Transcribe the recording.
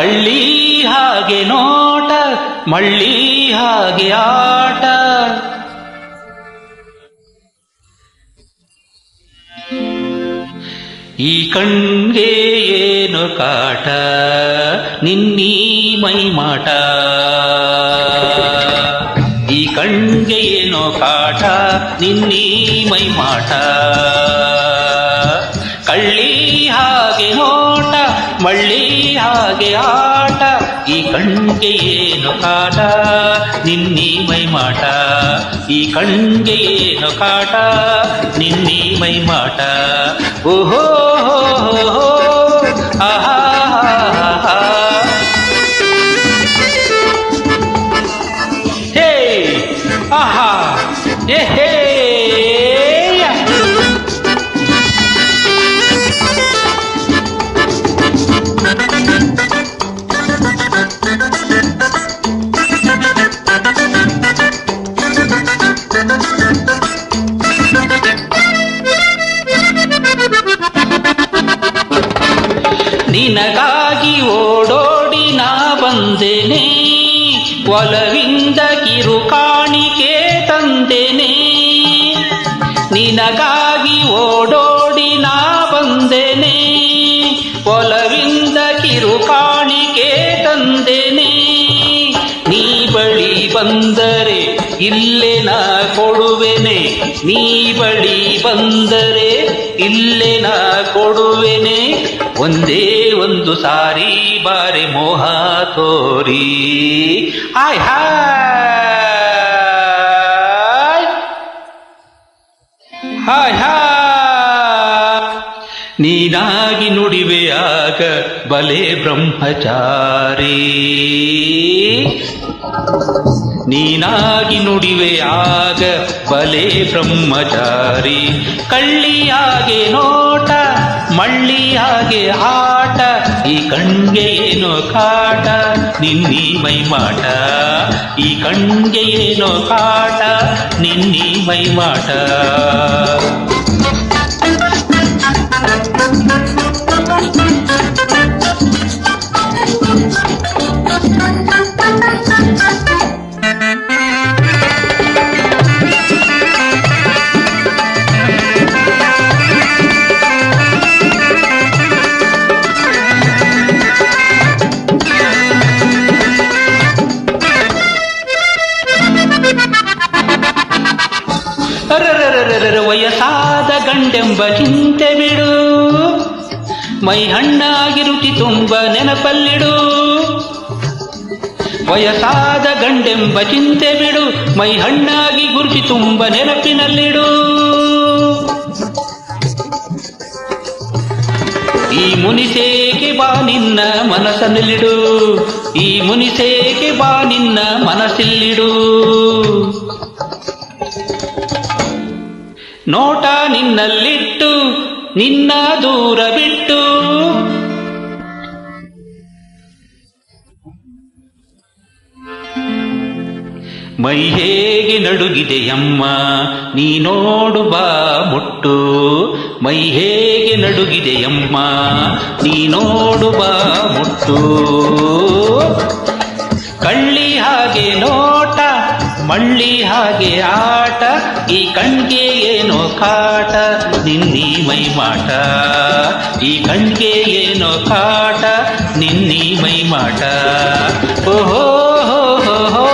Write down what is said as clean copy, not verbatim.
ಕಳ್ಳಿ ಹಾಗೆ ನೋಟ, ಮಳ್ಳಿ ಹಾಗೆ ಆಟ. ಈ ಕಣ್ಗೆ ಏನು ಕಾಟ, ನಿನ್ನೀ ಮೈಮಾಟ. ಈ ಕಣ್ಗೆ ಏನೋ ಕಾಟ, ನಿನ್ನೀ ಮೈಮಾಟ. ಕಳ್ಳಿ ಹಾಗೆ ನೋಟ, ಮಳ್ಳಿ ಹಾಗೆ ಆಟ. ಈ ಕಣ್ಗೆ ಏನು ಕಾಟ, ನಿನ್ನೀ ಮೈಮಾಟ. ಈ ಕಣ್ಗೆ ಏನು ಕಾಟ, ನಿನ್ನೀ ಮೈಮಾಟ. ಓಹೋ ಆಹಾ ಹೇ ಆಹಾ ಹೇ ಹೇ. ನಿನಗಾಗಿ ಓಡೋಡಿ ನಾ ಬಂದೆನೆ, ಒಲವಿಂದ ಕಿರುಕಾಣಿಕೆ ತಂದೆನೆ. ನಿನಗಾಗಿ ಓಡೋಡಿ ನಾ ಬಂದೆನೆ, ಒಲವಿಂದ ಕಿರುಕಾಣಿಕೆ ತಂದೆನೆ. ನೀ ಬಳಿ ಬಂದರೆ ಇಲ್ಲೇ ನಾ ಕೊಡುವೆನೆ, ನೀ ಬಳಿ ಬಂದರೆ ಇಲ್ಲೇ ನಾ ಕೊಡುವೆನೆ. ಒಂದೇ ಒಂದು ಸಾರಿ ಬಾರೆ ಮೋಹ ತೋರಿ. Hi hi hi hi. ನೀನಾಗಿ ನುಡಿವೆಯಾಗ ಬಲೆ ಬ್ರಹ್ಮಚಾರಿ, ನೀನಾಗಿ ನುಡಿವೆಯಾಗ ಬಲೆ ಬ್ರಹ್ಮಚಾರಿ. ಕಳ್ಳಿಯಾಗೆ ನೋಟ, ಮಳ್ಳಿಯಾಗೆ ಆಟ. ಈ ಕಣ್ಗೆ ಏನೋ ಕಾಟ, ನಿನ್ನೀ ಮೈಮಾಟ. ಈ ಕಣ್ಗೆ ಏನೋ ಕಾಟ, ನಿನ್ನೀ ಮೈಮಾಟ. ವಯಸ್ಸಾದ ಗಂಡೆಂಬ ಚಿಂತೆ ಬಿಡು, ಮೈ ಹಣ್ಣಾಗಿ ರುಚಿ ತುಂಬ ನೆನಪಲ್ಲಿಡು. ವಯಸ್ಸಾದ ಗಂಡೆಂಬ ಚಿಂತೆ ಬಿಡು, ಮೈ ಹಣ್ಣಾಗಿ ಗುರುಚಿ ತುಂಬ ನೆನಪಿನಲ್ಲಿಡು. ಈ ಮುನಿಸೇಗೆ ಬಾ ನಿನ್ನ ಮನಸ್ಸಲ್ಲಿಡು, ಈ ಮುನಿಸೇಗೆ ಬಾ ನಿನ್ನ ಮನಸ್ಸಲ್ಲಿಡು. ನೋಟ ನಿನ್ನಲ್ಲಿಟ್ಟು ನಿನ್ನ ದೂರ ಬಿಟ್ಟು, ಮೈ ಹೇಗೆ ನಡುಗಿದೆಯಮ್ಮ ನೀ ನೋಡು ಬಾ ಮುಟ್ಟು. ಮೈ ಹೇಗೆ ನಡುಗಿದೆಯಮ್ಮ ನೀ ನೋಡು ಬಾ ಮುಟ್ಟು. ಕಳ್ಳಿ ಹಾಗೆ ನೋಟ, ಮಳ್ಳಿ ಹಾಗೆ ಆಟ. ಈ ಕಣ್ಗೆ ಏನೋ ಕಾಟ, ನಿನ್ನೀ ಮೈಮಾಟ. ಈ ಕಣ್ಗೆ ಏನೋ ಕಾಟ, ನಿನ್ನೀ ಮೈಮಾಟ. ಓಹೋ ಹೋ ಹೋ ಹೋ.